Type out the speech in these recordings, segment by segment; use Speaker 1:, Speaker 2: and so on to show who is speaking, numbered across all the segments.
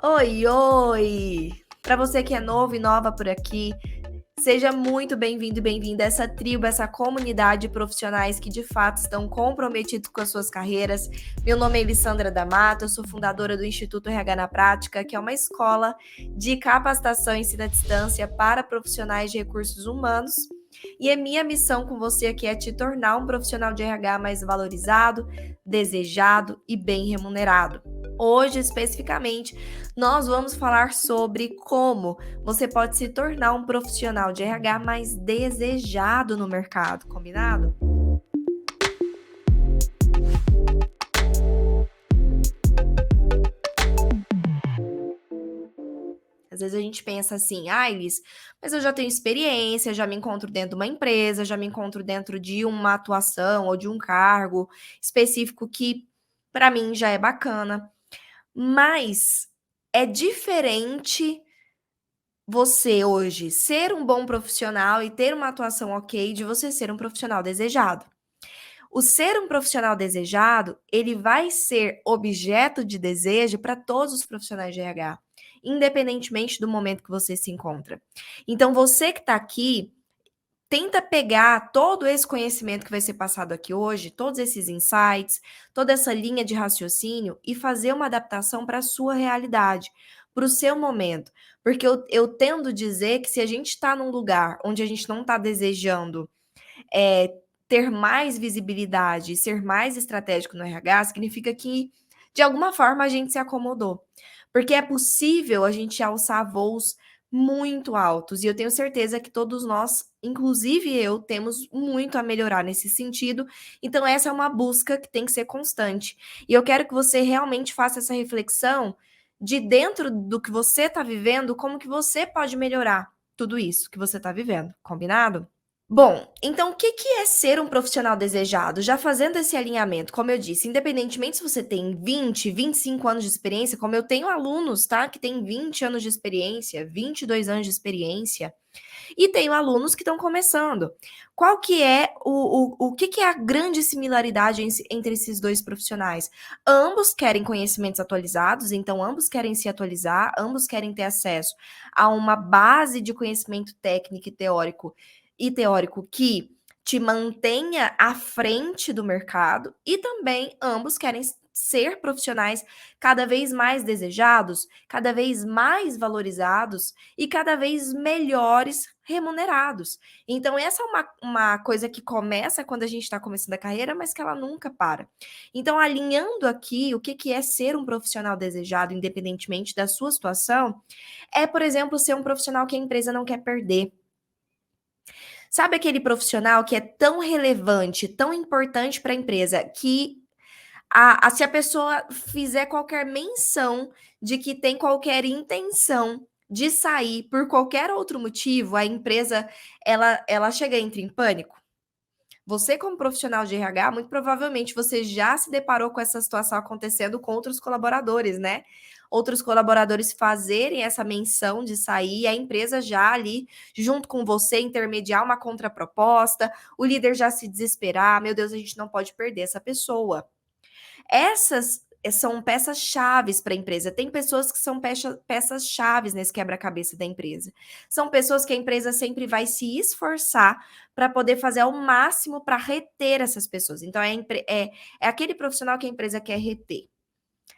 Speaker 1: Oi, oi! Para você que é novo e nova por aqui, seja muito bem-vindo e bem-vinda a essa tribo, essa comunidade de profissionais que de fato estão comprometidos com as suas carreiras. Meu nome é Elissandra da Mata, eu sou fundadora do Instituto RH na Prática, que é uma escola de capacitação e ensino à distância para profissionais de recursos humanos. E a minha missão com você aqui é te tornar um profissional de RH mais valorizado, desejado e bem remunerado. Hoje, especificamente, nós vamos falar sobre como você pode se tornar um profissional de RH mais desejado no mercado, combinado? Às vezes a gente pensa assim, ah, Elis, mas eu já tenho experiência, já me encontro dentro de uma empresa, já me encontro dentro de uma atuação ou de um cargo específico que para mim já é bacana. Mas é diferente você hoje ser um bom profissional e ter uma atuação ok de você ser um profissional desejado. O ser um profissional desejado, ele vai ser objeto de desejo para todos os profissionais de RH, independentemente do momento que você se encontra. Então, você que está aqui, tenta pegar todo esse conhecimento que vai ser passado aqui hoje, todos esses insights, toda essa linha de raciocínio e fazer uma adaptação para a sua realidade, para o seu momento. Porque eu tendo dizer que se a gente está num lugar onde a gente não está desejando é, ter mais visibilidade e ser mais estratégico no RH, significa que, de alguma forma, a gente se acomodou. Porque é possível a gente alçar voos muito altos. E eu tenho certeza que todos nós, inclusive eu, temos muito a melhorar nesse sentido. Então, essa é uma busca que tem que ser constante. E eu quero que você realmente faça essa reflexão de dentro do que você está vivendo, como que você pode melhorar tudo isso que você está vivendo. Combinado? Bom, então o que que é ser um profissional desejado? Já fazendo esse alinhamento, como eu disse, independentemente se você tem 20, 25 anos de experiência, como eu tenho alunos, tá, que têm 20 anos de experiência, 22 anos de experiência, e tenho alunos que estão começando. Qual que é o que que é a grande similaridade entre esses dois profissionais? Ambos querem conhecimentos atualizados, então ambos querem se atualizar, ambos querem ter acesso a uma base de conhecimento técnico e teórico que te mantenha à frente do mercado e também ambos querem ser profissionais cada vez mais desejados, cada vez mais valorizados e cada vez melhores remunerados. Então, essa é uma coisa que começa quando a gente está começando a carreira, mas que ela nunca para. Então, alinhando aqui o que, que é ser um profissional desejado, independentemente da sua situação, é, por exemplo, ser um profissional que a empresa não quer perder. Sabe aquele profissional que é tão relevante, tão importante para a empresa, que se a pessoa fizer qualquer menção de que tem qualquer intenção de sair por qualquer outro motivo, a empresa ela chega e entra em pânico? Você, como profissional de RH, muito provavelmente você já se deparou com essa situação acontecendo com outros colaboradores, né? Outros colaboradores fazerem essa menção de sair, a empresa já ali, junto com você, intermediar uma contraproposta, o líder já se desesperar, meu Deus, a gente não pode perder essa pessoa. Essas são peças chaves para a empresa. Tem pessoas que são peças chaves nesse quebra-cabeça da empresa. São pessoas que a empresa sempre vai se esforçar para poder fazer ao máximo para reter essas pessoas. Então, é aquele profissional que a empresa quer reter.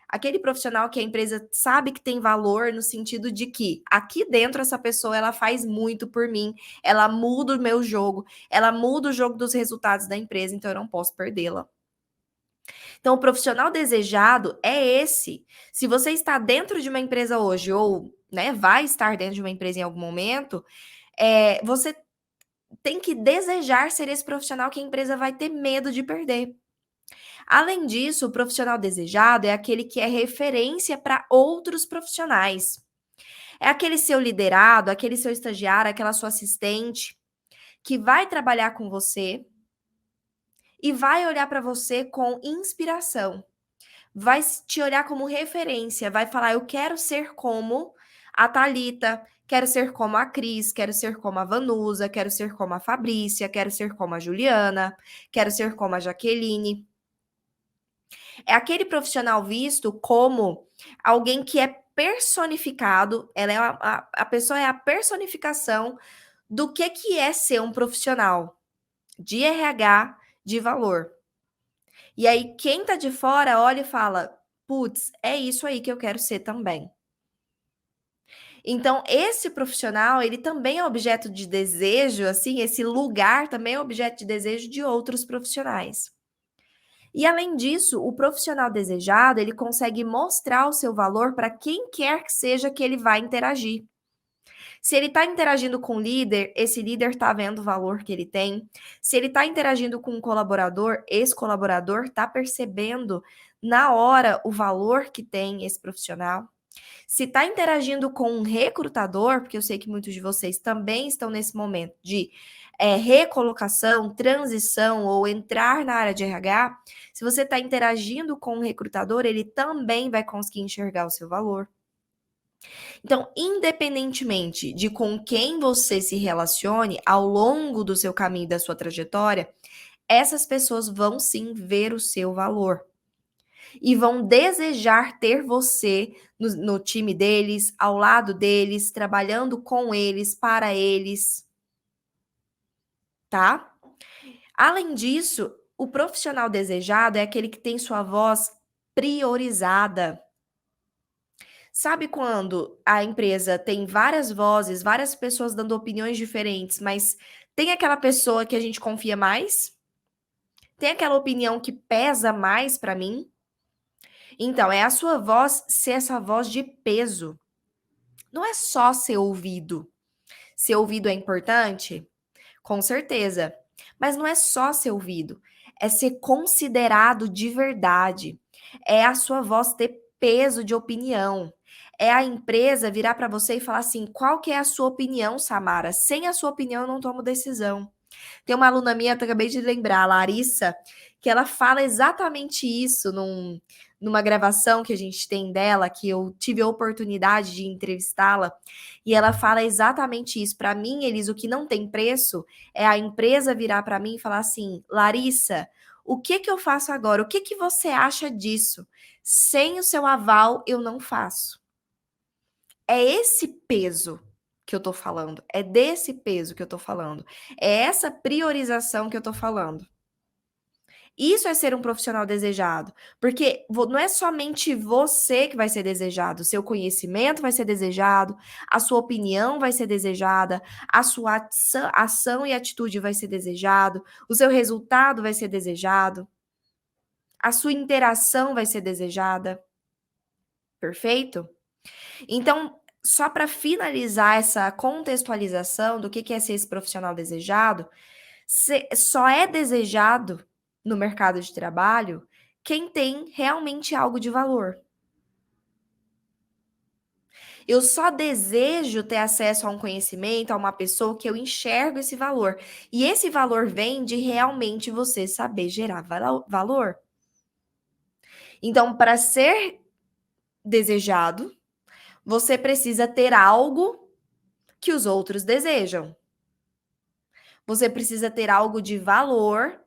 Speaker 1: Aquele profissional que a empresa sabe que tem valor no sentido de que aqui dentro essa pessoa ela faz muito por mim, ela muda o meu jogo, ela muda o jogo dos resultados da empresa, então eu não posso perdê-la. Então, o profissional desejado é esse. Se você está dentro de uma empresa hoje, ou né, vai estar dentro de uma empresa em algum momento, você tem que desejar ser esse profissional que a empresa vai ter medo de perder. Além disso, o profissional desejado é aquele que é referência para outros profissionais. É aquele seu liderado, aquele seu estagiário, aquela sua assistente, que vai trabalhar com você e vai olhar para você com inspiração. Vai te olhar como referência, vai falar: eu quero ser como a Thalita, quero ser como a Cris, quero ser como a Vanusa, quero ser como a Fabrícia, quero ser como a Juliana, quero ser como a Jaqueline. É aquele profissional visto como alguém que é personificado, ela é a pessoa é a personificação do que é ser um profissional de RH de valor. E aí, quem tá de fora olha e fala: putz, é isso aí que eu quero ser também. Então, esse profissional, ele também é objeto de desejo, assim, esse lugar também é objeto de desejo de outros profissionais. E além disso, o profissional desejado, ele consegue mostrar o seu valor para quem quer que seja que ele vai interagir. Se ele está interagindo com o líder, esse líder está vendo o valor que ele tem. Se ele está interagindo com um colaborador, esse colaborador está percebendo na hora o valor que tem esse profissional. Se está interagindo com um recrutador, porque eu sei que muitos de vocês também estão nesse momento de recolocação, transição ou entrar na área de RH, se você está interagindo com um recrutador, ele também vai conseguir enxergar o seu valor. Então, independentemente de com quem você se relacione ao longo do seu caminho, da sua trajetória, essas pessoas vão sim ver o seu valor e vão desejar ter você no time deles, ao lado deles, trabalhando com eles, para eles, tá? Além disso, o profissional desejado é aquele que tem sua voz priorizada. Sabe quando a empresa tem várias vozes, várias pessoas dando opiniões diferentes, mas tem aquela pessoa que a gente confia mais? Tem aquela opinião que pesa mais para mim? Então, é a sua voz ser essa voz de peso. Não é só ser ouvido. Ser ouvido é importante? Com certeza. Mas não é só ser ouvido. É ser considerado de verdade. É a sua voz ter peso de opinião. É a empresa virar para você e falar assim: qual que é a sua opinião, Samara? Sem a sua opinião, eu não tomo decisão. Tem uma aluna minha, eu acabei de lembrar, a Larissa, que ela fala exatamente isso numa gravação que a gente tem dela, que eu tive a oportunidade de entrevistá-la, e ela fala exatamente isso. Para mim, eles, o que não tem preço é a empresa virar para mim e falar assim: Larissa, o que que eu faço agora? O que que você acha disso? Sem o seu aval, eu não faço. É esse peso que eu tô falando. É desse peso que eu tô falando. É essa priorização que eu tô falando. Isso é ser um profissional desejado, porque não é somente você que vai ser desejado, seu conhecimento vai ser desejado, a sua opinião vai ser desejada, a sua ação e atitude vai ser desejado, o seu resultado vai ser desejado, a sua interação vai ser desejada. Perfeito? Então, só para finalizar essa contextualização do que é ser esse profissional desejado, só é desejado no mercado de trabalho quem tem realmente algo de valor. Eu só desejo ter acesso a um conhecimento, a uma pessoa que eu enxergo esse valor. E esse valor vem de realmente você saber gerar valor. Então, para ser desejado, você precisa ter algo que os outros desejam. Você precisa ter algo de valor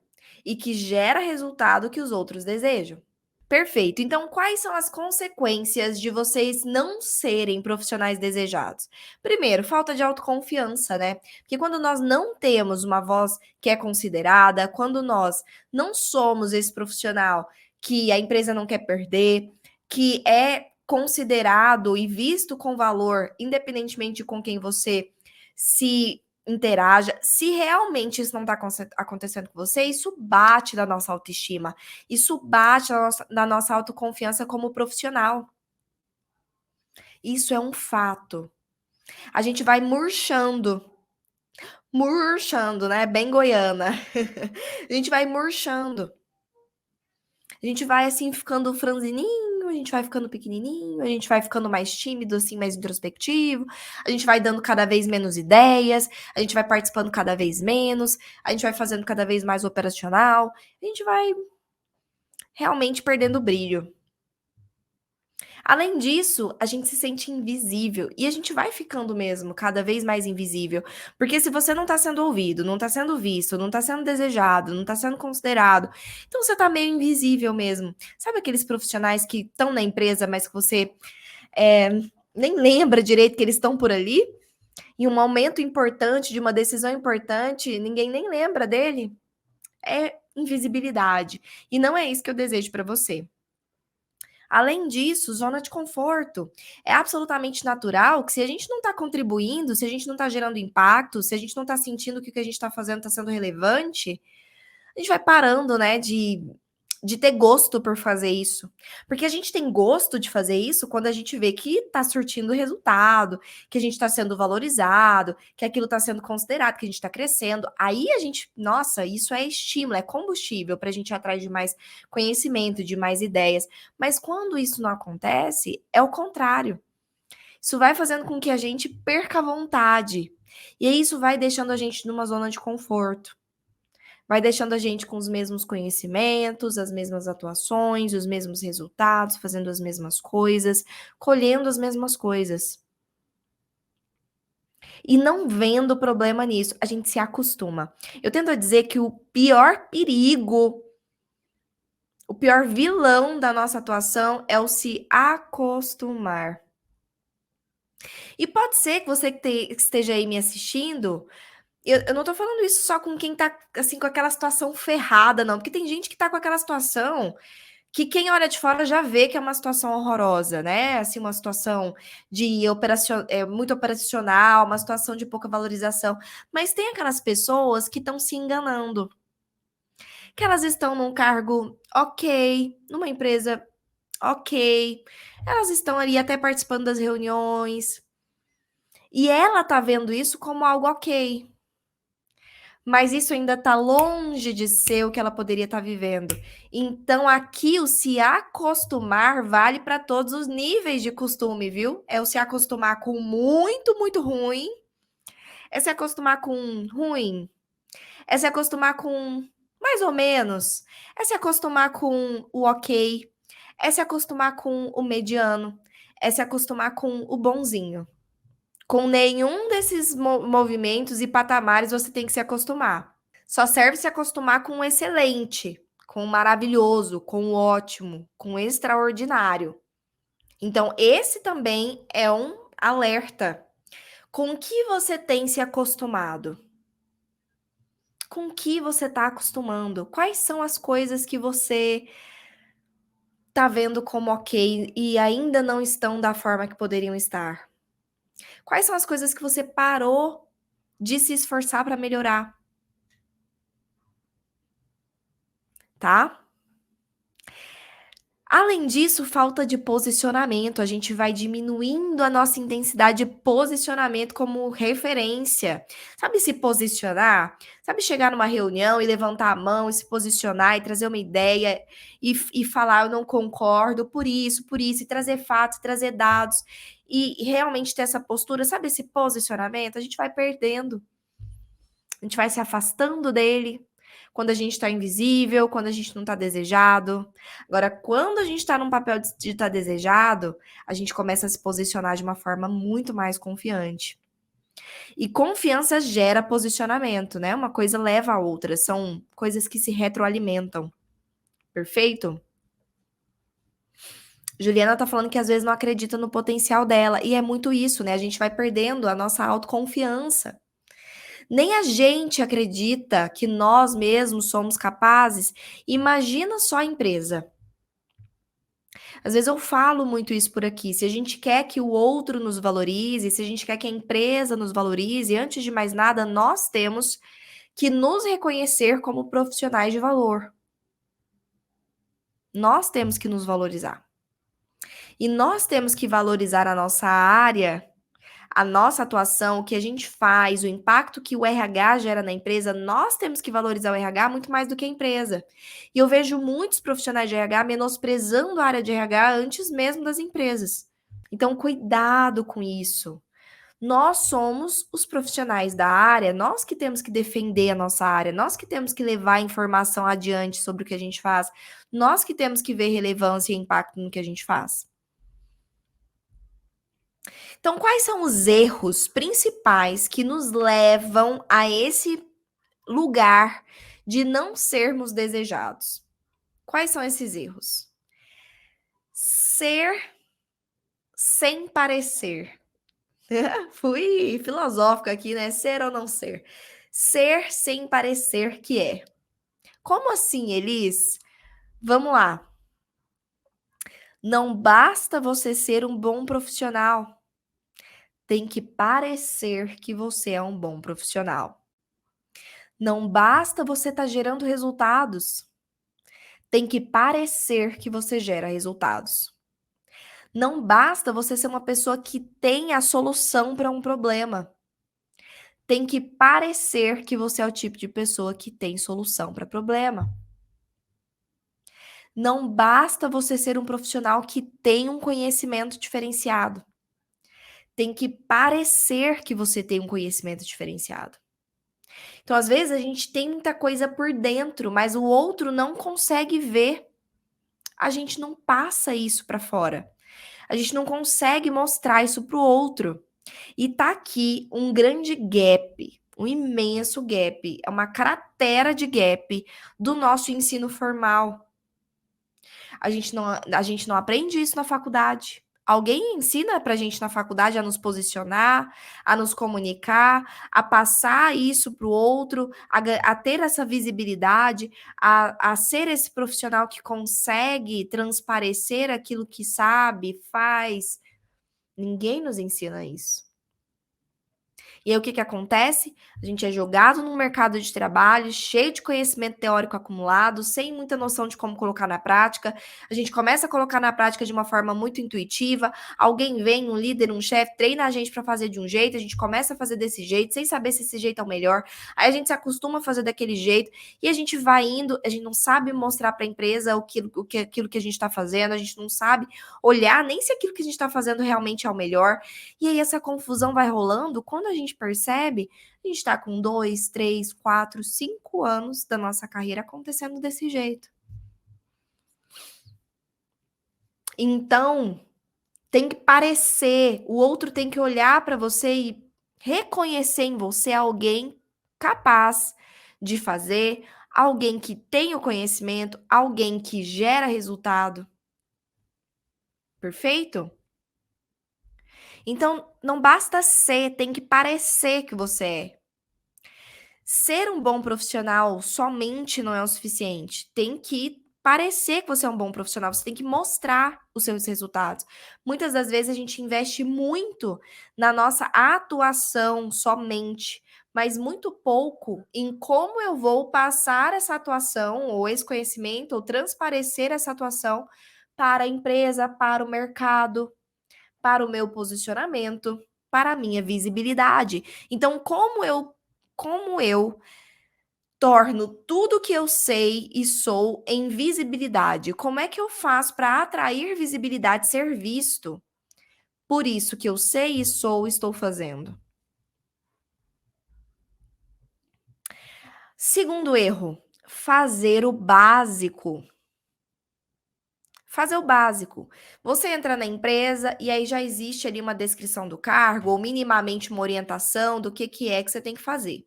Speaker 1: e que gera resultado que os outros desejam. Perfeito. Então, quais são as consequências de vocês não serem profissionais desejados? Primeiro, falta de autoconfiança, né? Porque quando nós não temos uma voz que é considerada, quando nós não somos esse profissional que a empresa não quer perder, que é considerado e visto com valor, independentemente de com quem você se interaja, se realmente isso não está acontecendo com você, isso bate na nossa autoestima, isso bate na nossa autoconfiança como profissional. Isso é um fato. A gente vai murchando, né? Bem goiana. A gente vai murchando. A gente vai assim ficando franzininho, a gente vai ficando pequenininho, a gente vai ficando mais tímido, assim, mais introspectivo, a gente vai dando cada vez menos ideias, a gente vai participando cada vez menos, a gente vai fazendo cada vez mais operacional, a gente vai realmente perdendo o brilho. Além disso, a gente se sente invisível e a gente vai ficando mesmo cada vez mais invisível, porque se você não tá sendo ouvido, não tá sendo visto, não tá sendo desejado, não tá sendo considerado, então você tá meio invisível mesmo. Sabe aqueles profissionais que estão na empresa, mas que você nem lembra direito que eles estão por ali, em um momento importante, de uma decisão importante, ninguém nem lembra dele. É invisibilidade. E não é isso que eu desejo para você. Além disso, zona de conforto. É absolutamente natural que se a gente não está contribuindo, se a gente não está gerando impacto, se a gente não está sentindo que o que a gente está fazendo está sendo relevante, a gente vai parando, né, de ter gosto por fazer isso. Porque a gente tem gosto de fazer isso quando a gente vê que está surtindo resultado, que a gente está sendo valorizado, que aquilo está sendo considerado, que a gente está crescendo. Aí a gente, nossa, isso é estímulo, é combustível para a gente ir atrás de mais conhecimento, de mais ideias. Mas quando isso não acontece, é o contrário. Isso vai fazendo com que a gente perca a vontade. E aí isso vai deixando a gente numa zona de conforto. Vai deixando a gente com os mesmos conhecimentos, as mesmas atuações, os mesmos resultados, fazendo as mesmas coisas, colhendo as mesmas coisas. E não vendo problema nisso, a gente se acostuma. Eu tento dizer que o pior perigo, o pior vilão da nossa atuação é o se acostumar. E pode ser que você que esteja aí me assistindo, eu não tô falando isso só com quem tá, assim, com aquela situação ferrada, não, porque tem gente que tá com aquela situação que quem olha de fora já vê que é uma situação horrorosa, né? Assim, uma situação de muito operacional, uma situação de pouca valorização. Mas tem aquelas pessoas que estão se enganando, que elas estão num cargo ok, numa empresa ok, elas estão ali até participando das reuniões, e ela tá vendo isso como algo ok. Mas isso ainda está longe de ser o que ela poderia estar vivendo. Então, aqui o se acostumar vale para todos os níveis de costume, viu? É o se acostumar com muito, muito ruim, é se acostumar com ruim, é se acostumar com mais ou menos, é se acostumar com o ok, é se acostumar com o mediano, é se acostumar com o bonzinho. Com nenhum desses movimentos e patamares você tem que se acostumar. Só serve se acostumar com o excelente, com o maravilhoso, com o ótimo, com o extraordinário. Então, esse também é um alerta. Com o que você tem se acostumado? Com o que você está acostumando? Quais são as coisas que você está vendo como ok e ainda não estão da forma que poderiam estar? Quais são as coisas que você parou de se esforçar para melhorar? Tá? Além disso, falta de posicionamento, a gente vai diminuindo a nossa intensidade de posicionamento como referência. Sabe se posicionar? Sabe chegar numa reunião e levantar a mão e se posicionar e trazer uma ideia e falar eu não concordo por isso, e trazer fatos, trazer dados e realmente ter essa postura, sabe esse posicionamento? A gente vai perdendo, a gente vai se afastando dele quando a gente está invisível, quando a gente não está desejado. Agora, quando a gente está num papel de estar desejado, a gente começa a se posicionar de uma forma muito mais confiante. E confiança gera posicionamento, né? Uma coisa leva a outra, são coisas que se retroalimentam. Perfeito? Juliana tá falando que às vezes não acredita no potencial dela, e é muito isso, né? A gente vai perdendo a nossa autoconfiança. Nem a gente acredita que nós mesmos somos capazes. Imagina só a empresa. Às vezes eu falo muito isso por aqui. Se a gente quer que o outro nos valorize, se a gente quer que a empresa nos valorize, antes de mais nada, nós temos que nos reconhecer como profissionais de valor. Nós temos que nos valorizar. E nós temos que valorizar a nossa área, a nossa atuação, o que a gente faz, o impacto que o RH gera na empresa, nós temos que valorizar o RH muito mais do que a empresa. E eu vejo muitos profissionais de RH menosprezando a área de RH antes mesmo das empresas. Então, cuidado com isso. Nós somos os profissionais da área, nós que temos que defender a nossa área, nós que temos que levar a informação adiante sobre o que a gente faz, nós que temos que ver relevância e impacto no que a gente faz. Então, quais são os erros principais que nos levam a esse lugar de não sermos desejados? Quais são esses erros? Ser sem parecer. Fui filosófica aqui, né? Ser ou não ser? Ser sem parecer que é. Como assim, Elis? Vamos lá. Não basta você ser um bom profissional. Tem que parecer que você é um bom profissional. Não basta você estar gerando resultados. Tem que parecer que você gera resultados. Não basta você ser uma pessoa que tem a solução para um problema. Tem que parecer que você é o tipo de pessoa que tem solução para problema. Não basta você ser um profissional que tem um conhecimento diferenciado. Tem que parecer que você tem um conhecimento diferenciado. Então, às vezes, a gente tem muita coisa por dentro, mas o outro não consegue ver. A gente não passa isso para fora. A gente não consegue mostrar isso para o outro. E tá aqui um grande gap, um imenso gap, é uma cratera de gap do nosso ensino formal. A gente não aprende isso na faculdade. Alguém ensina pra gente na faculdade a nos posicionar, a nos comunicar, a passar isso para o outro, a ter essa visibilidade, a ser esse profissional que consegue transparecer aquilo que sabe, faz. Ninguém nos ensina isso. E aí o que que acontece? A gente é jogado num mercado de trabalho cheio de conhecimento teórico acumulado, sem muita noção de como colocar na prática. A gente começa a colocar na prática de uma forma muito intuitiva. Alguém vem, um líder, um chefe, treina a gente para fazer de um jeito, a gente começa a fazer desse jeito, sem saber se esse jeito é o melhor. Aí a gente se acostuma a fazer daquele jeito e a gente vai indo, a gente não sabe mostrar para a empresa aquilo que a gente está fazendo, a gente não sabe olhar nem se aquilo que a gente está fazendo realmente é o melhor. E aí essa confusão vai rolando, quando a gente percebe, a gente está com 2, 3, 4, 5 anos da nossa carreira acontecendo desse jeito. Então, tem que parecer, o outro tem que olhar para você e reconhecer em você alguém capaz de fazer, alguém que tem o conhecimento, alguém que gera resultado. Perfeito? Então, não basta ser, tem que parecer que você é. Ser um bom profissional somente não é o suficiente. Tem que parecer que você é um bom profissional, você tem que mostrar os seus resultados. Muitas das vezes a gente investe muito na nossa atuação somente, mas muito pouco em como eu vou passar essa atuação, ou esse conhecimento, ou transparecer essa atuação para a empresa, para o mercado, para o meu posicionamento, para a minha visibilidade. Então, como eu torno tudo que eu sei e sou em visibilidade? Como é que eu faço para atrair visibilidade, ser visto? Por isso que eu sei e sou, estou fazendo. Segundo erro, fazer o básico. Fazer o básico. Você entra na empresa e aí já existe ali uma descrição do cargo, ou minimamente uma orientação do que é que você tem que fazer.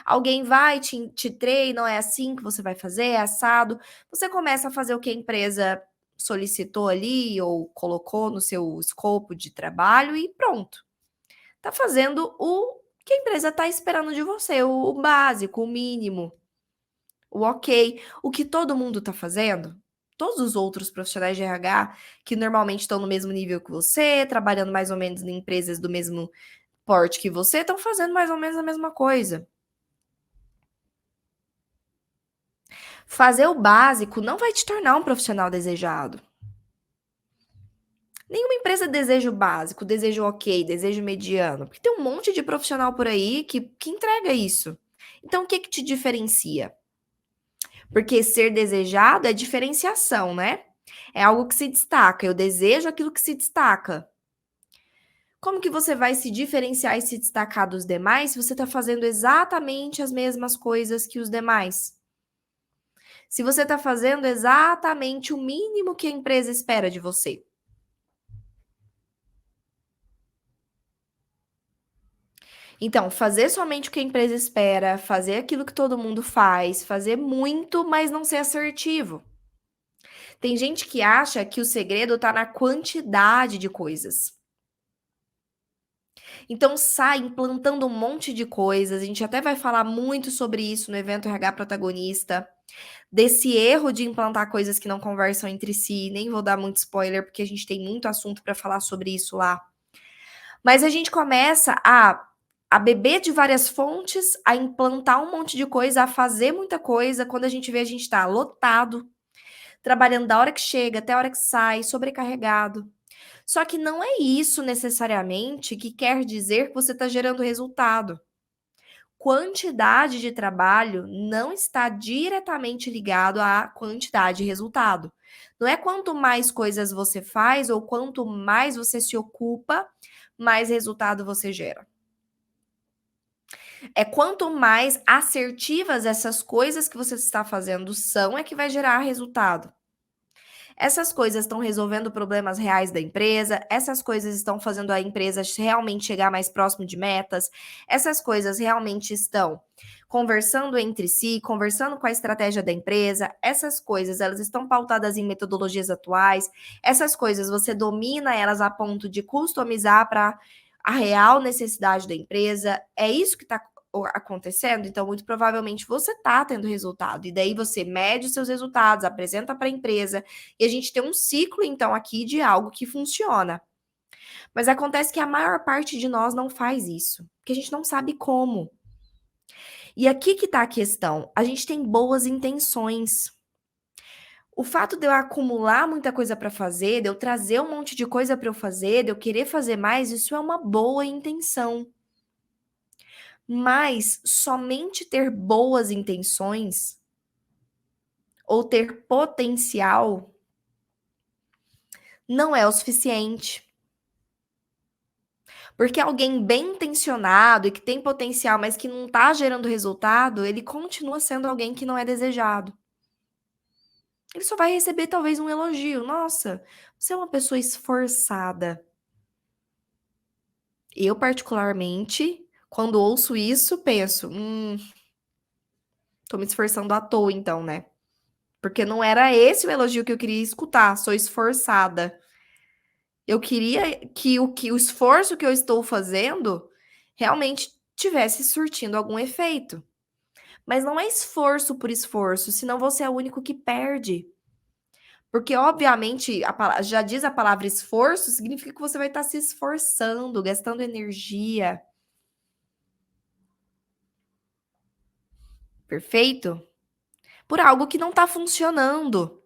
Speaker 1: Alguém vai, te treina, não é assim que você vai fazer, é assado. Você começa a fazer o que a empresa solicitou ali, ou colocou no seu escopo de trabalho e pronto. Tá fazendo o que a empresa está esperando de você, o básico, o mínimo, o ok. O que todo mundo está fazendo, todos os outros profissionais de RH que normalmente estão no mesmo nível que você, trabalhando mais ou menos em empresas do mesmo porte que você, estão fazendo mais ou menos a mesma coisa. Fazer o básico não vai te tornar um profissional desejado. Nenhuma empresa deseja o básico, deseja o ok, deseja o mediano, porque tem um monte de profissional por aí que entrega isso. Então, o que te diferencia? Porque ser desejado é diferenciação, né? É algo que se destaca. Eu desejo aquilo que se destaca. Como que você vai se diferenciar e se destacar dos demais se você está fazendo exatamente as mesmas coisas que os demais? Se você está fazendo exatamente o mínimo que a empresa espera de você. Então, fazer somente o que a empresa espera, fazer aquilo que todo mundo faz, fazer muito, mas não ser assertivo. Tem gente que acha que o segredo está na quantidade de coisas. Então sai implantando um monte de coisas, a gente até vai falar muito sobre isso no evento RH Protagonista, desse erro de implantar coisas que não conversam entre si, nem vou dar muito spoiler, porque a gente tem muito assunto para falar sobre isso lá. Mas a gente começa a beber de várias fontes, a implantar um monte de coisa, a fazer muita coisa, quando a gente vê, a gente está lotado, trabalhando da hora que chega até a hora que sai, sobrecarregado. Só que não é isso necessariamente que quer dizer que você está gerando resultado. Quantidade de trabalho não está diretamente ligado à quantidade de resultado. Não é quanto mais coisas você faz ou quanto mais você se ocupa, mais resultado você gera. É quanto mais assertivas essas coisas que você está fazendo são, é que vai gerar resultado. Essas coisas estão resolvendo problemas reais da empresa, essas coisas estão fazendo a empresa realmente chegar mais próximo de metas, essas coisas realmente estão conversando entre si, conversando com a estratégia da empresa, essas coisas elas estão pautadas em metodologias atuais, essas coisas você domina elas a ponto de customizar para a real necessidade da empresa, é isso que está acontecendo, então muito provavelmente você está tendo resultado, e daí você mede os seus resultados, apresenta para a empresa, e a gente tem um ciclo, então, aqui de algo que funciona. Mas acontece que a maior parte de nós não faz isso, porque a gente não sabe como. E aqui que está a questão, a gente tem boas intenções. O fato de eu acumular muita coisa para fazer, de eu trazer um monte de coisa para eu fazer, de eu querer fazer mais, isso é uma boa intenção. Mas somente ter boas intenções ou ter potencial não é o suficiente. Porque alguém bem intencionado e que tem potencial, mas que não está gerando resultado, ele continua sendo alguém que não é desejado. Ele só vai receber talvez um elogio. Nossa, você é uma pessoa esforçada. Eu, particularmente, quando ouço isso, penso, tô me esforçando à toa, então, né? Porque não era esse o elogio que eu queria escutar. Sou esforçada. Eu queria que o esforço que eu estou fazendo realmente tivesse surtindo algum efeito. Mas não é esforço por esforço, senão você é o único que perde. Porque, obviamente, já diz a palavra esforço, significa que você vai estar se esforçando, gastando energia. Perfeito? Por algo que não está funcionando.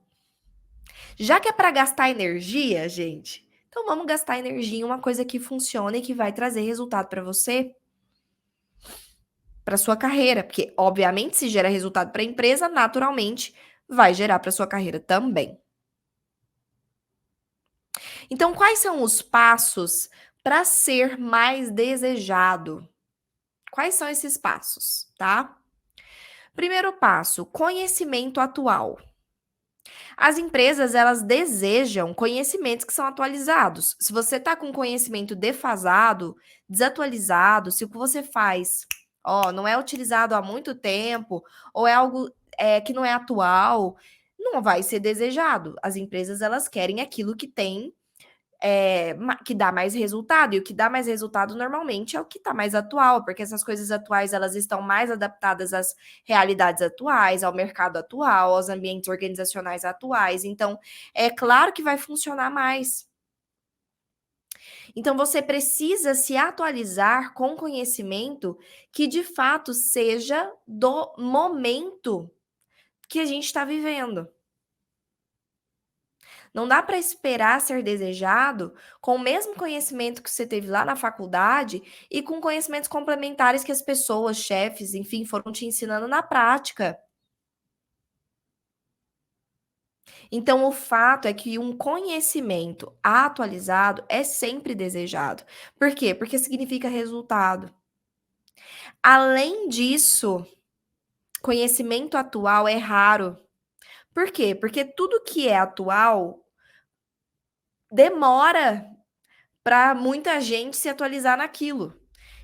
Speaker 1: Já que é para gastar energia, gente, então vamos gastar energia em uma coisa que funciona e que vai trazer resultado para você, para sua carreira, porque obviamente se gera resultado para a empresa, naturalmente vai gerar para sua carreira também. Então, quais são os passos para ser mais desejado? Quais são esses passos, tá? Primeiro passo, conhecimento atual. As empresas, elas desejam conhecimentos que são atualizados. Se você está com conhecimento defasado, desatualizado, se o que você faz, não é utilizado há muito tempo, ou é algo que não é atual, não vai ser desejado. As empresas, elas querem aquilo que tem que dá mais resultado, e o que dá mais resultado normalmente é o que está mais atual, porque essas coisas atuais elas estão mais adaptadas às realidades atuais, ao mercado atual, aos ambientes organizacionais atuais. Então, é claro que vai funcionar mais. Então, você precisa se atualizar com conhecimento que de fato seja do momento que a gente está vivendo. Não dá para esperar ser desejado com o mesmo conhecimento que você teve lá na faculdade e com conhecimentos complementares que as pessoas, chefes, enfim, foram te ensinando na prática. Então, o fato é que um conhecimento atualizado é sempre desejado. Por quê? Porque significa resultado. Além disso, conhecimento atual é raro. Por quê? Porque tudo que é atual demora para muita gente se atualizar naquilo.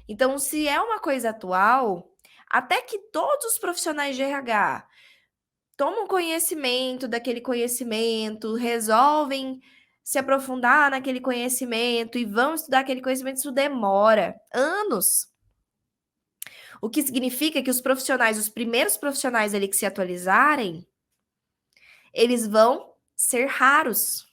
Speaker 1: Então, se é uma coisa atual, até que todos os profissionais de RH tomam conhecimento daquele conhecimento, resolvem se aprofundar naquele conhecimento e vão estudar aquele conhecimento, isso demora anos. O que significa que os profissionais, os primeiros profissionais ali que se atualizarem, eles vão ser raros.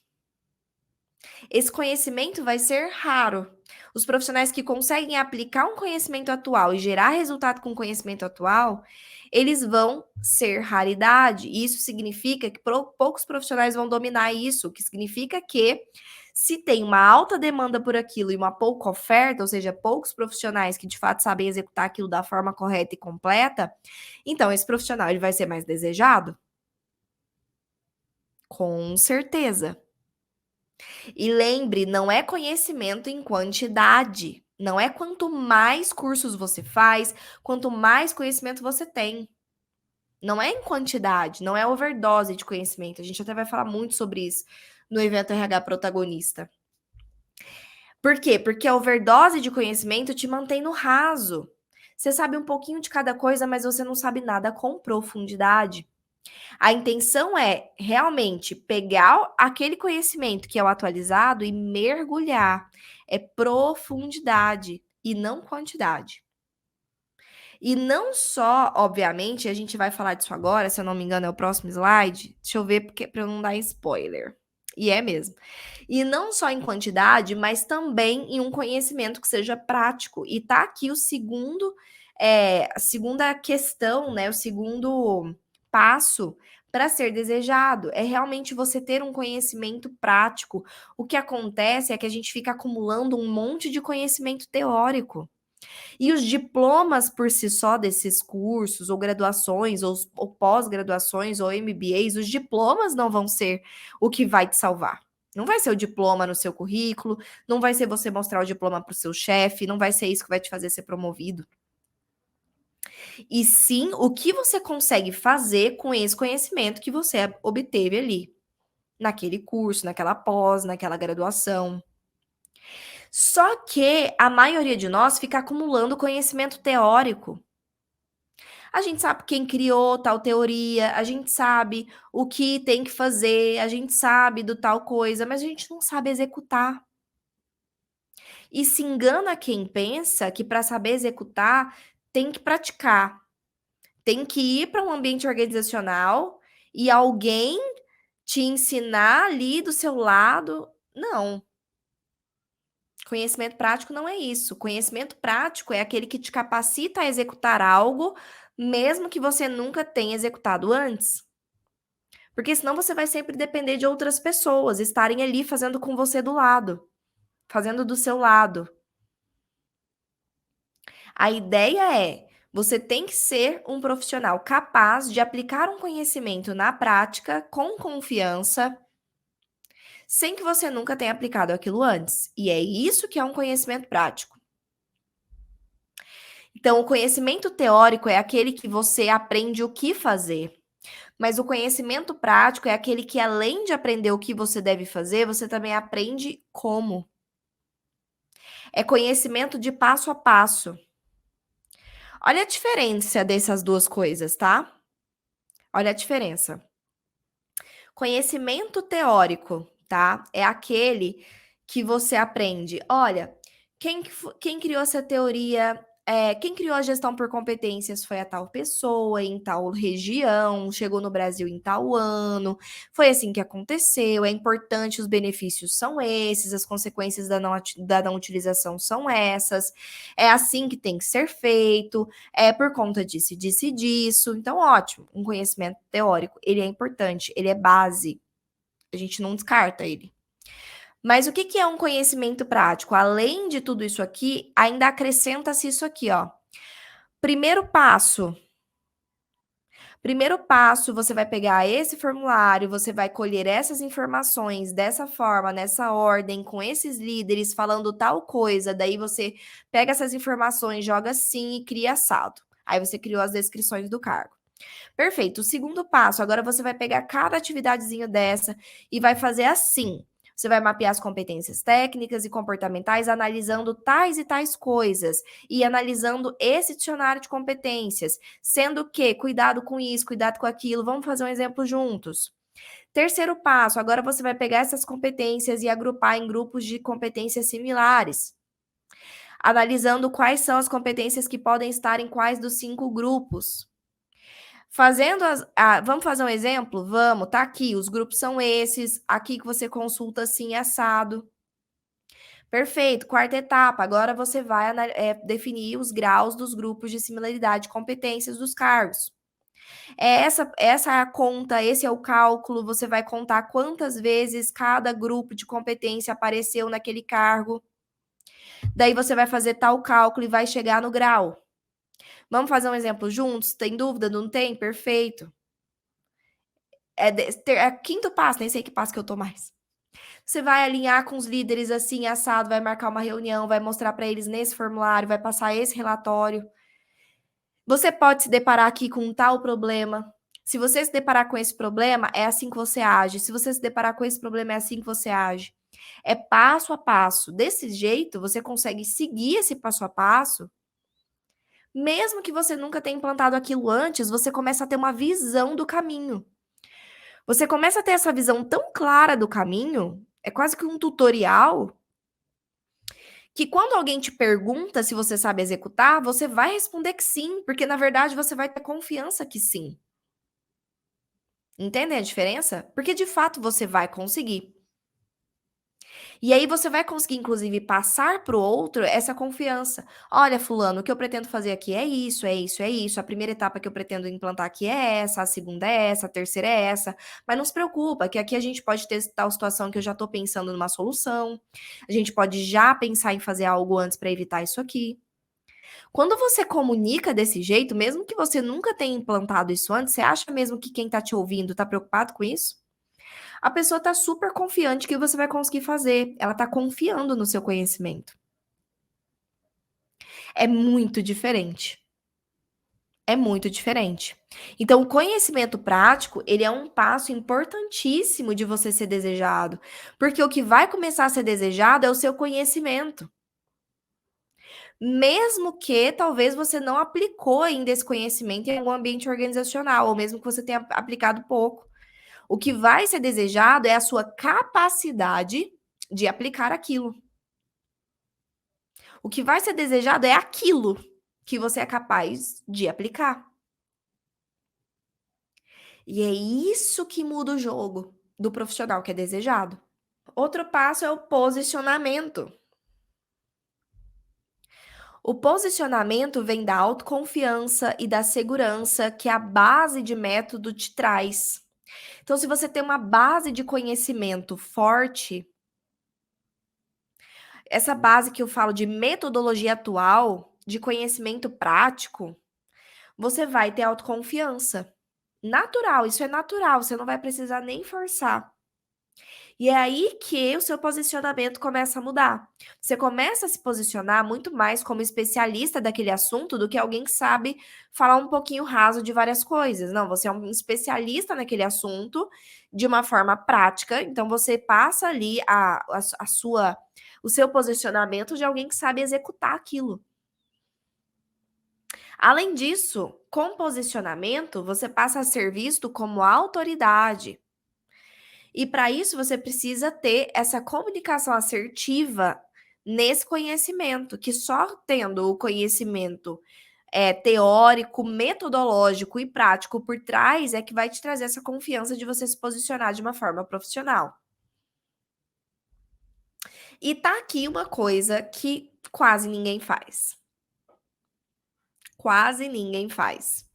Speaker 1: Esse conhecimento vai ser raro. Os profissionais que conseguem aplicar um conhecimento atual e gerar resultado com o conhecimento atual, eles vão ser raridade. Isso significa que poucos profissionais vão dominar isso, o que significa que se tem uma alta demanda por aquilo e uma pouca oferta, ou seja, poucos profissionais que de fato sabem executar aquilo da forma correta e completa, então esse profissional ele vai ser mais desejado? Com certeza. E lembre, não é conhecimento em quantidade. Não é quanto mais cursos você faz, quanto mais conhecimento você tem. Não é em quantidade, não é overdose de conhecimento. A gente até vai falar muito sobre isso no evento RH Protagonista. Por quê? Porque a overdose de conhecimento te mantém no raso. Você sabe um pouquinho de cada coisa, mas você não sabe nada com profundidade. A intenção é realmente pegar aquele conhecimento que é o atualizado e mergulhar. É profundidade e não quantidade. E não só, obviamente, a gente vai falar disso agora, se eu não me engano, é o próximo slide. Deixa eu ver porque para eu não dar spoiler. E é mesmo. E não só em quantidade, mas também em um conhecimento que seja prático. E tá aqui o segundo, a segunda questão, né? O segundo passo para ser desejado. É realmente você ter um conhecimento prático. O que acontece é que a gente fica acumulando um monte de conhecimento teórico. E os diplomas por si só desses cursos, ou graduações, ou pós-graduações, ou MBAs, os diplomas não vão ser o que vai te salvar. Não vai ser o diploma no seu currículo, não vai ser você mostrar o diploma para o seu chefe, não vai ser isso que vai te fazer ser promovido. E sim o que você consegue fazer com esse conhecimento que você obteve ali, naquele curso, naquela pós, naquela graduação. Só que a maioria de nós fica acumulando conhecimento teórico. A gente sabe quem criou tal teoria, a gente sabe o que tem que fazer, a gente sabe do tal coisa, mas a gente não sabe executar. E se engana quem pensa que para saber executar tem que praticar, tem que ir para um ambiente organizacional e alguém te ensinar ali do seu lado. Não. Conhecimento prático não é isso. Conhecimento prático é aquele que te capacita a executar algo, mesmo que você nunca tenha executado antes. Porque senão você vai sempre depender de outras pessoas estarem ali fazendo com você do lado, fazendo do seu lado. A ideia é, você tem que ser um profissional capaz de aplicar um conhecimento na prática com confiança, sem que você nunca tenha aplicado aquilo antes. E é isso que é um conhecimento prático. Então, o conhecimento teórico é aquele que você aprende o que fazer. Mas o conhecimento prático é aquele que, além de aprender o que você deve fazer, você também aprende como. É conhecimento de passo a passo. Olha a diferença dessas duas coisas, tá? Olha a diferença. Conhecimento teórico, tá? É aquele que você aprende. Olha, quem criou essa teoria, quem criou a gestão por competências foi a tal pessoa, em tal região, chegou no Brasil em tal ano, foi assim que aconteceu, é importante, os benefícios são esses, as consequências da não utilização são essas, é assim que tem que ser feito, é por conta disso, disso e disso. Então, ótimo, um conhecimento teórico, ele é importante, ele é base, a gente não descarta ele. Mas o que é um conhecimento prático? Além de tudo isso aqui, ainda acrescenta-se isso aqui, ó. Primeiro passo. Primeiro passo, você vai pegar esse formulário, você vai colher essas informações dessa forma, nessa ordem, com esses líderes falando tal coisa. Daí você pega essas informações, joga assim e cria assado. Aí você criou as descrições do cargo. Perfeito. O segundo passo, agora você vai pegar cada atividadezinha dessa e vai fazer assim. Você vai mapear as competências técnicas e comportamentais, analisando tais e tais coisas e analisando esse dicionário de competências, sendo que cuidado com isso, cuidado com aquilo. Vamos fazer um exemplo juntos. Terceiro passo, agora você vai pegar essas competências e agrupar em grupos de competências similares, analisando quais são as competências que podem estar em quais dos 5 grupos. Vamos fazer um exemplo? Vamos, tá aqui, os grupos são esses, aqui que você consulta assim, assado. Perfeito, quarta etapa, agora você vai definir os graus dos grupos de similaridade de competências dos cargos. Essa é a conta, esse é o cálculo, você vai contar quantas vezes cada grupo de competência apareceu naquele cargo. Daí você vai fazer tal cálculo e vai chegar no grau. Vamos fazer um exemplo juntos? Tem dúvida? Não tem? Perfeito. É quinto passo, nem sei que passo que eu tô mais. Você vai alinhar com os líderes assim, assado, vai marcar uma reunião, vai mostrar para eles nesse formulário, vai passar esse relatório. Você pode se deparar aqui com um tal problema. Se você se deparar com esse problema, é assim que você age. Se você se deparar com esse problema, é assim que você age. É passo a passo. Desse jeito, você consegue seguir esse passo a passo. Mesmo que você nunca tenha implantado aquilo antes, você começa a ter uma visão do caminho. Você começa a ter essa visão tão clara do caminho, é quase que um tutorial, que quando alguém te pergunta se você sabe executar, você vai responder que sim, porque na verdade você vai ter confiança que sim. Entendem a diferença? Porque de fato você vai conseguir. E aí você vai conseguir, inclusive, passar para o outro essa confiança. Olha, fulano, o que eu pretendo fazer aqui é isso, é isso, é isso. A primeira etapa que eu pretendo implantar aqui é essa, a segunda é essa, a terceira é essa. Mas não se preocupa, que aqui a gente pode ter tal situação que eu já estou pensando numa solução. A gente pode já pensar em fazer algo antes para evitar isso aqui. Quando você comunica desse jeito, mesmo que você nunca tenha implantado isso antes, você acha mesmo que quem está te ouvindo está preocupado com isso? A pessoa está super confiante que você vai conseguir fazer. Ela está confiando no seu conhecimento. É muito diferente. É muito diferente. Então, o conhecimento prático, ele é um passo importantíssimo de você ser desejado, porque o que vai começar a ser desejado é o seu conhecimento. Mesmo que talvez você não aplicou ainda esse conhecimento em algum ambiente organizacional, ou mesmo que você tenha aplicado pouco. O que vai ser desejado é a sua capacidade de aplicar aquilo. O que vai ser desejado é aquilo que você é capaz de aplicar. E é isso que muda o jogo do profissional que é desejado. Outro passo é o posicionamento. O posicionamento vem da autoconfiança e da segurança que a base de método te traz. Então, se você tem uma base de conhecimento forte, essa base que eu falo de metodologia atual, de conhecimento prático, você vai ter autoconfiança. Natural, isso é natural, você não vai precisar nem forçar. E é aí que o seu posicionamento começa a mudar. Você começa a se posicionar muito mais como especialista daquele assunto do que alguém que sabe falar um pouquinho raso de várias coisas. Não, você é um especialista naquele assunto de uma forma prática, então você passa ali o seu posicionamento de alguém que sabe executar aquilo. Além disso, com posicionamento, você passa a ser visto como autoridade. E para isso você precisa ter essa comunicação assertiva nesse conhecimento, que só tendo o conhecimento teórico, metodológico e prático por trás é que vai te trazer essa confiança de você se posicionar de uma forma profissional. E tá aqui uma coisa que quase ninguém faz. Quase ninguém faz.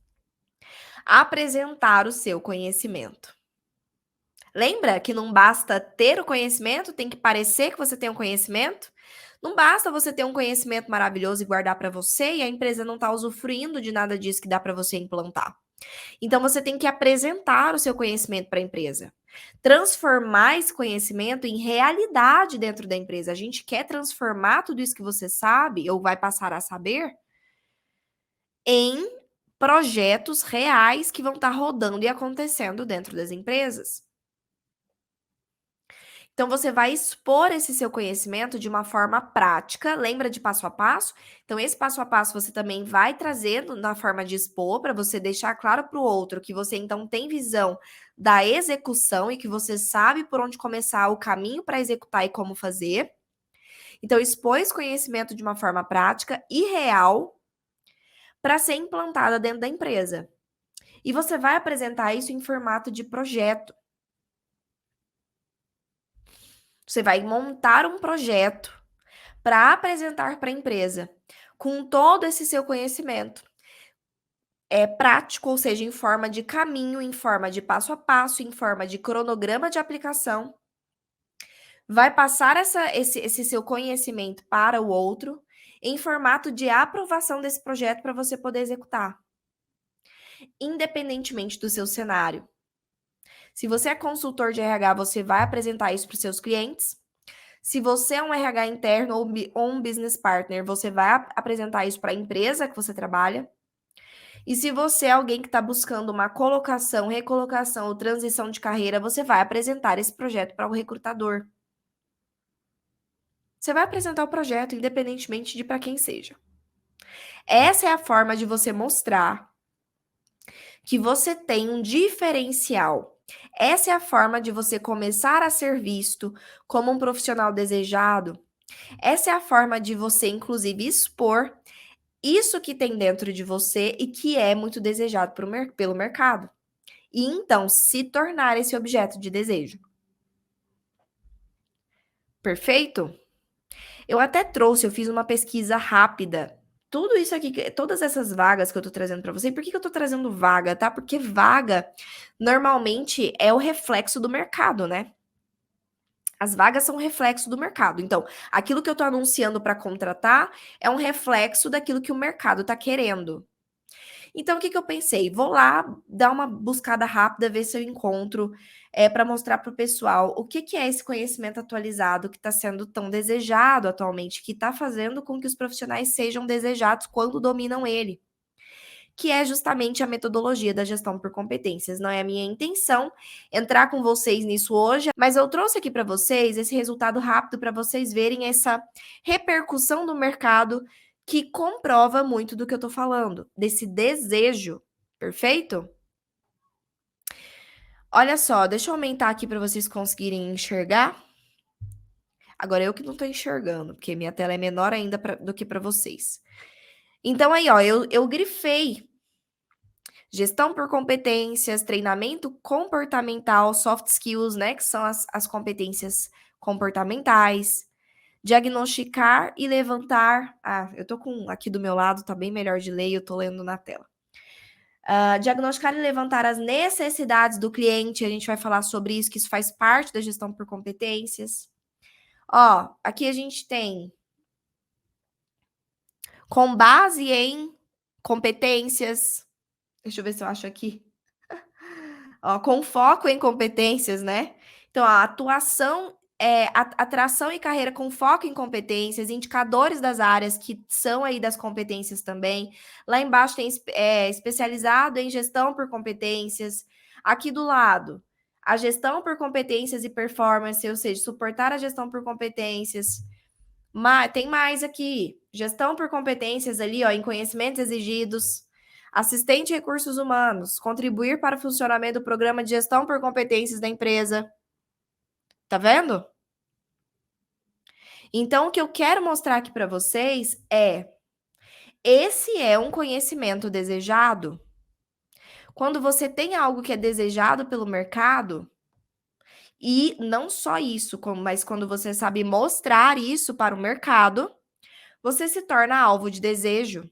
Speaker 1: Apresentar o seu conhecimento. Lembra que não basta ter o conhecimento, tem que parecer que você tem um conhecimento? Não basta você ter um conhecimento maravilhoso e guardar para você e a empresa não está usufruindo de nada disso que dá para você implantar. Então você tem que apresentar o seu conhecimento para a empresa. Transformar esse conhecimento em realidade dentro da empresa. A gente quer transformar tudo isso que você sabe ou vai passar a saber em projetos reais que vão estar rodando e acontecendo dentro das empresas. Então, você vai expor esse seu conhecimento de uma forma prática, lembra de passo a passo? Então, esse passo a passo você também vai trazendo na forma de expor, para você deixar claro para o outro que você então tem visão da execução e que você sabe por onde começar, o caminho para executar e como fazer. Então, expor esse conhecimento de uma forma prática e real para ser implantada dentro da empresa. E você vai apresentar isso em formato de projeto. Você vai montar um projeto para apresentar para a empresa com todo esse seu conhecimento. É prático, ou seja, em forma de caminho, em forma de passo a passo, em forma de cronograma de aplicação. Vai passar esse seu conhecimento para o outro em formato de aprovação desse projeto para você poder executar, independentemente do seu cenário. Se você é consultor de RH, você vai apresentar isso para os seus clientes. Se você é um RH interno ou um business partner, você vai apresentar isso para a empresa que você trabalha. E se você é alguém que está buscando uma colocação, recolocação ou transição de carreira, você vai apresentar esse projeto para o recrutador. Você vai apresentar o projeto, independentemente de para quem seja. Essa é a forma de você mostrar que você tem um diferencial. Essa é a forma de você começar a ser visto como um profissional desejado. Essa é a forma de você, inclusive, expor isso que tem dentro de você e que é muito desejado pelo mercado. E então se tornar esse objeto de desejo. Perfeito? Eu até trouxe, eu fiz uma pesquisa rápida. Tudo isso aqui, todas essas vagas que eu tô trazendo para você, por que eu tô trazendo vaga, tá? Porque vaga normalmente é o reflexo do mercado, né? As vagas são reflexo do mercado. Então, aquilo que eu tô anunciando para contratar é um reflexo daquilo que o mercado tá querendo. Então, o que eu pensei? Vou lá dar uma buscada rápida, ver se eu encontro, para mostrar para o pessoal o que é esse conhecimento atualizado que está sendo tão desejado atualmente, que está fazendo com que os profissionais sejam desejados quando dominam ele, que é justamente a metodologia da gestão por competências. Não é a minha intenção entrar com vocês nisso hoje, mas eu trouxe aqui para vocês esse resultado rápido para vocês verem essa repercussão do mercado que comprova muito do que eu tô falando, desse desejo, perfeito? Olha só, deixa eu aumentar aqui para vocês conseguirem enxergar. Agora eu que não tô enxergando, porque minha tela é menor ainda do que para vocês. Então aí, ó, eu grifei gestão por competências, treinamento comportamental, soft skills, né, que são as competências comportamentais, diagnosticar e levantar. Ah, eu tô com aqui do meu lado, tá bem melhor de ler, eu tô lendo na tela. Diagnosticar e levantar as necessidades do cliente, a gente vai falar sobre isso, que isso faz parte da gestão por competências. Ó, aqui a gente tem com base em competências. Deixa eu ver se eu acho aqui. Ó, com foco em competências, né? Então, a atuação, atração e carreira com foco em competências, indicadores das áreas que são aí das competências também. Lá embaixo tem especializado em gestão por competências. Aqui do lado, a gestão por competências e performance, ou seja, suportar a gestão por competências. Tem mais aqui, gestão por competências ali, ó, em conhecimentos exigidos. Assistente de recursos humanos, contribuir para o funcionamento do programa de gestão por competências da empresa. Tá vendo? Então, o que eu quero mostrar aqui para vocês esse é um conhecimento desejado. Quando você tem algo que é desejado pelo mercado, e não só isso, mas quando você sabe mostrar isso para o mercado, você se torna alvo de desejo.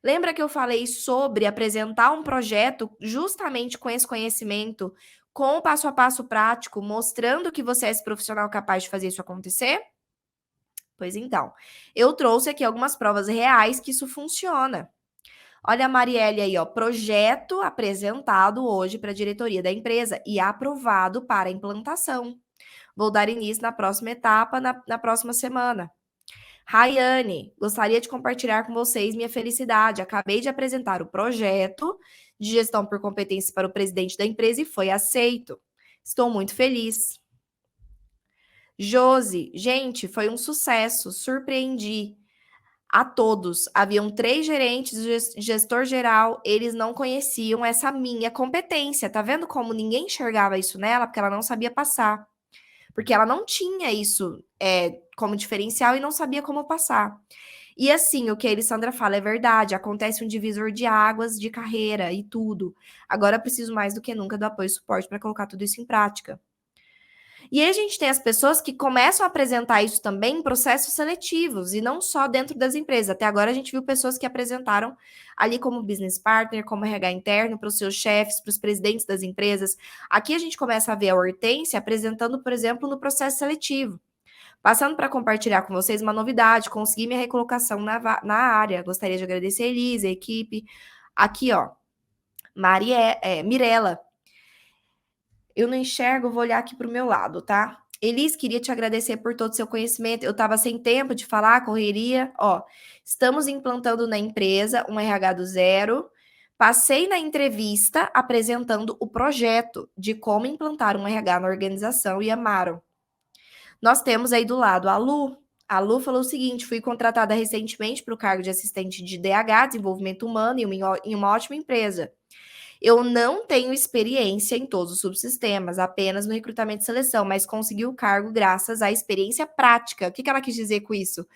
Speaker 1: Lembra que eu falei sobre apresentar um projeto justamente com esse conhecimento, com o passo a passo prático, mostrando que você é esse profissional capaz de fazer isso acontecer? Pois então, eu trouxe aqui algumas provas reais que isso funciona. Olha a Marielle aí, ó, projeto apresentado hoje para a diretoria da empresa e aprovado para implantação. Vou dar início na próxima etapa, na próxima semana. Raiane, gostaria de compartilhar com vocês minha felicidade. Acabei de apresentar o projeto de gestão por competências para o presidente da empresa e foi aceito. Estou muito feliz. Josi, gente, foi um sucesso, surpreendi a todos. Haviam 3 gerentes, gestor geral, eles não conheciam essa minha competência. Tá vendo como ninguém enxergava isso nela? Porque ela não sabia passar. Porque ela não tinha isso como diferencial e não sabia como passar. E assim, o que a Elisandra fala é verdade, acontece um divisor de águas de carreira e tudo. Agora eu preciso mais do que nunca do apoio e suporte para colocar tudo isso em prática. E aí a gente tem as pessoas que começam a apresentar isso também em processos seletivos e não só dentro das empresas. Até agora a gente viu pessoas que apresentaram ali como business partner, como RH interno, para os seus chefes, para os presidentes das empresas. Aqui a gente começa a ver a Hortência apresentando, por exemplo, no processo seletivo. Passando para compartilhar com vocês uma novidade, consegui minha recolocação na área. Gostaria de agradecer a Elisa, a equipe. Aqui, ó, Mirella. Eu não enxergo, vou olhar aqui para o meu lado, tá? Elis, queria te agradecer por todo o seu conhecimento. Eu estava sem tempo de falar, correria. Ó, estamos implantando na empresa um RH do zero. Passei na entrevista apresentando o projeto de como implantar um RH na organização e amaram. Nós temos aí do lado a Lu. A Lu falou o seguinte: fui contratada recentemente para o cargo de assistente de DH, desenvolvimento humano, em uma ótima empresa. Eu não tenho experiência em todos os subsistemas, apenas no recrutamento e seleção, mas consegui o cargo graças à experiência prática. O que ela quis dizer com isso?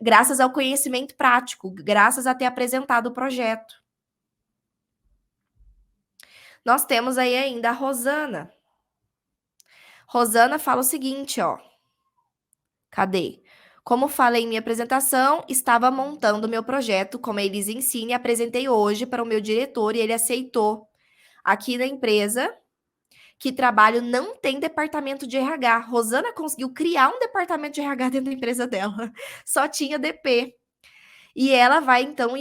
Speaker 1: Graças ao conhecimento prático, graças a ter apresentado o projeto. Nós temos aí ainda a Rosana. Rosana fala o seguinte, ó. Cadê? Como falei em minha apresentação, estava montando meu projeto, como eles ensinam, e apresentei hoje para o meu diretor e ele aceitou. Aqui na empresa que trabalho não tem departamento de RH. Rosana conseguiu criar um departamento de RH dentro da empresa dela. Só tinha DP. E ela vai, então,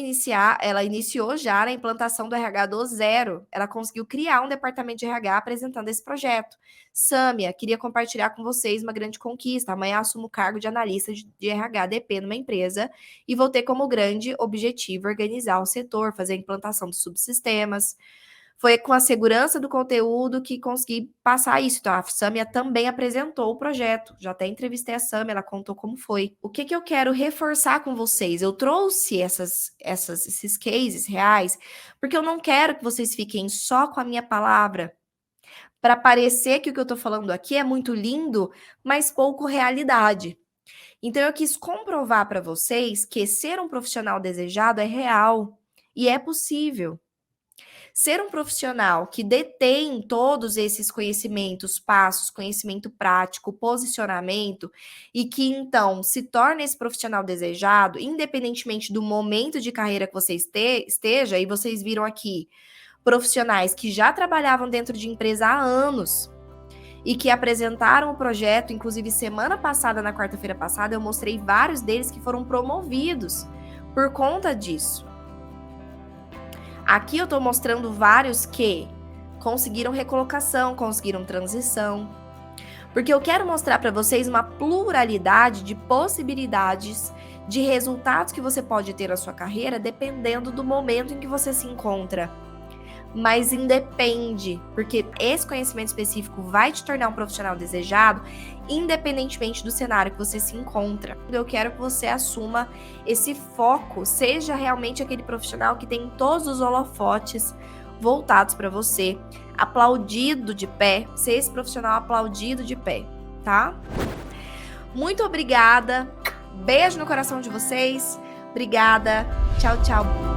Speaker 1: ela iniciou já a implantação do RH do zero. Ela conseguiu criar um departamento de RH apresentando esse projeto. Sâmia, queria compartilhar com vocês uma grande conquista. Amanhã assumo o cargo de analista de RH DP numa empresa e vou ter como grande objetivo organizar o setor, fazer a implantação dos subsistemas. Foi com a segurança do conteúdo que consegui passar isso. Então, a Sâmia também apresentou o projeto. Já até entrevistei a Sâmia, ela contou como foi. O que eu quero reforçar com vocês? Eu trouxe esses cases reais, porque eu não quero que vocês fiquem só com a minha palavra, para parecer que o que eu estou falando aqui é muito lindo, mas pouco realidade. Então, eu quis comprovar para vocês que ser um profissional desejado é real e é possível. Ser um profissional que detém todos esses conhecimentos, passos, conhecimento prático, posicionamento, e que então se torna esse profissional desejado, independentemente do momento de carreira que você esteja, e vocês viram aqui profissionais que já trabalhavam dentro de empresa há anos e que apresentaram o projeto, inclusive semana passada, na quarta-feira passada, eu mostrei vários deles que foram promovidos por conta disso. Aqui eu estou mostrando vários que conseguiram recolocação, conseguiram transição. Porque eu quero mostrar para vocês uma pluralidade de possibilidades de resultados que você pode ter na sua carreira dependendo do momento em que você se encontra. Mas independe, porque esse conhecimento específico vai te tornar um profissional desejado, independentemente do cenário que você se encontra. Eu quero que você assuma esse foco, seja realmente aquele profissional que tem todos os holofotes voltados para você, aplaudido de pé, ser esse profissional aplaudido de pé, tá? Muito obrigada, beijo no coração de vocês, obrigada, tchau, tchau.